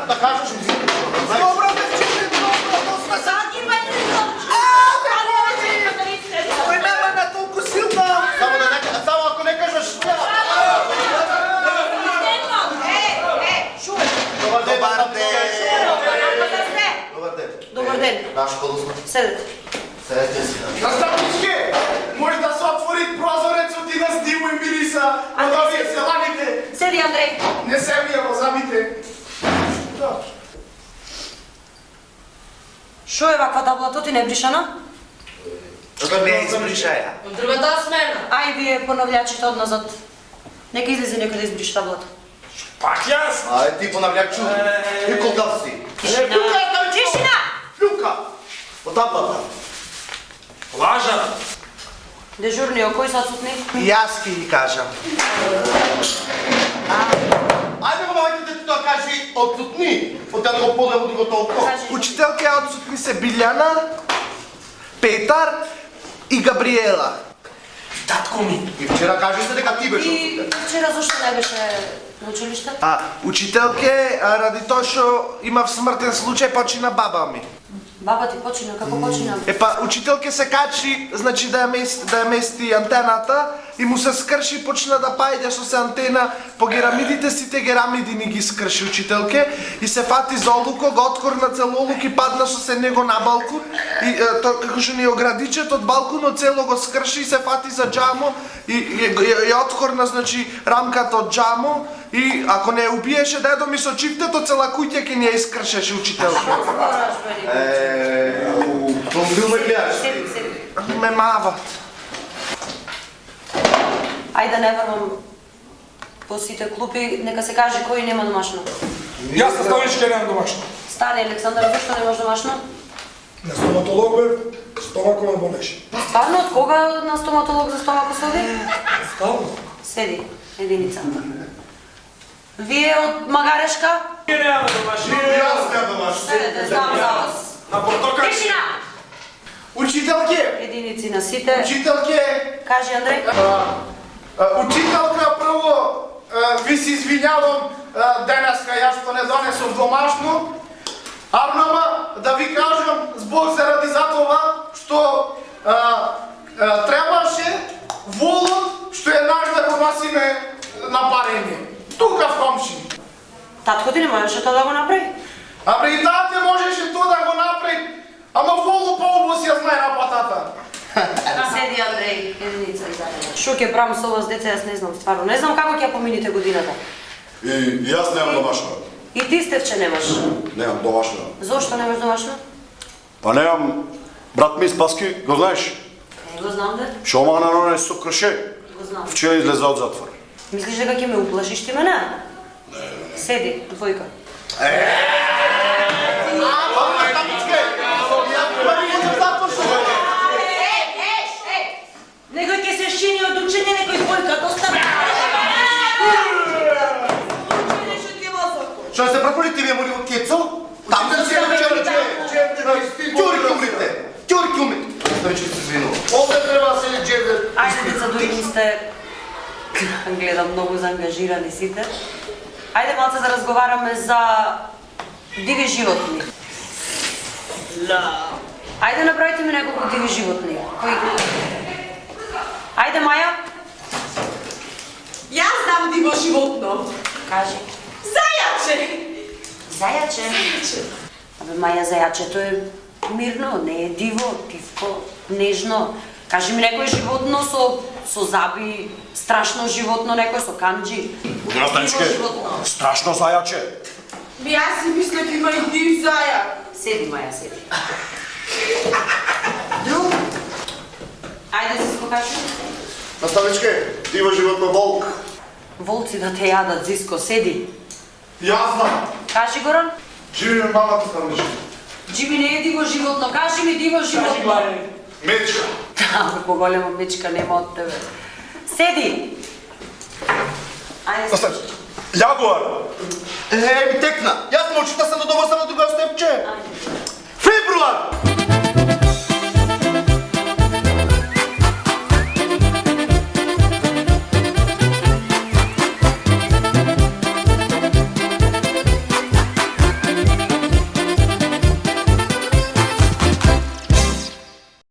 да кажеш добро, девчине, добро, доста са. Кој нема на толку силна. Само ако не кажеш. Добар ден. Добар ден. Наш колосна. Седете. Седете си. Наставнички, може да се отвори прозорецот и да здиво и мириса од овие селаните. Седи, Андреј. Не се вие го замите. Шо е ваква таблата, ти не бришана? Тоа не е избришаја. Од другата смена. Ај вие понавлячите одназад. Нека излезе некој да избриш таблата. Пак јас? Ај ти понавлячу. И колдав си. Тишина! Люка. Од таблата. Лажа. Дежурнио, кој се отсутни? Јас ќе ги кажам. Ајде го мајте тоа кажи отсутни. Од да го подам од го толку. Учителки отсутни се Билјана, Петар и Габриела. Татко ми. И вчера кажете дека ти беше И отсутен. вчера зашто не беше на училиште? Учителке, ради тоа што имав смртен случај, почина баба ми. Баба ти почина, како почина? Учителке се качи, значи да ја мести антената и му се скрши, почна да пајде со се антена по герамидите, сите герамиди ни ги скрши учителке и се фати за олуко, го откорна цел олук и падна со се него на балкон и тоа како што ни оградичет од балконот цело го скрши и се фати за џамо и ја откорна значи рамката од џамо и ако не убиеше дедо ми со чифтето цела куќа ќе ни ја искршеше учителка. Бил ме гледаш. Седи. Ме мават. Ајде да не врвам по сите клупи, нека се каже кој нема домашно. Јас наставнички немам домашно. Стари Александар, зашто немаш домашно? На стоматолог бев, стомакот ме болеше. Стварно, од кога на стоматолог за стомакос оди? Стално. Седи, единица. Вие од Магарешка? Ние немаме домашно. Јас немам домашно. Седете, знам за вас. На портокали. Тишина! Учителке, Единици на сите. учителке, Кажи, Андреј. учителка, прво ви се извинјавам денеска јас што не донесов домашно. Арнама да ви кажам због заради за това што требаше волот што е наш да го носиме на парење. Тука в комшини. Татко ти не можеше тоа да го направи? И тате можеше тоа да го направи, ама воло по-обус ја знае работата. Седи, Андреј, единица и задене. Шо ќе правам со вас, деца, јас не знам, стварно. Не знам како ќе помините годината. И јас немам домашно. И ти, Стевче, немаш. Немам домашно. Зошто немаш домашно? Па немам. Брат ми Спаски, го знаеш? Не го знам, де. Шо ма на не со крше. Го знам. Вчера излезе од затвор. Мислиш дека ќе ме уплашиш ти мене? Седи, двојка. Некој ќе се шини од учење, некој двојка, доста... Што се прополите вие моли во кецо? Там да се Ќурки умрите. Ќурки умрите. Ставички се извинува. Овде треба да се джевдер. Ајде, деца, дури сте... Гледам многу заангажирани сите. Ајде малце да разговараме за диви животни. Ајде направите ми неколку диви животни. Кои... Ајде, Маја. Јас знам диво животно. Кажи. Зајаче. Зајаче. Абе, Маја, зајачето е мирно, не е диво, тивко, нежно. Кажи ми некој животно со заби, страшно животно, некој со канџи. Будина Станичке, страшно зајаче. Јас си мислев има и див зајак. Седи, Маја, седи. Друг? Ајде се скокаши. Наставничке, диво животно волк. Волци да те јадат, Зиско, седи. Јас знам. Кажи, Горан. Живи ме мамата Станичке. Джиби не е диво животно, кажи ми диво животно. Мечка. Абе, поголема мечка нема од тебе. Седи. Ајде. Јагуар. Ми текна. Јас научите сам да довозам на друга Степче. Ајде.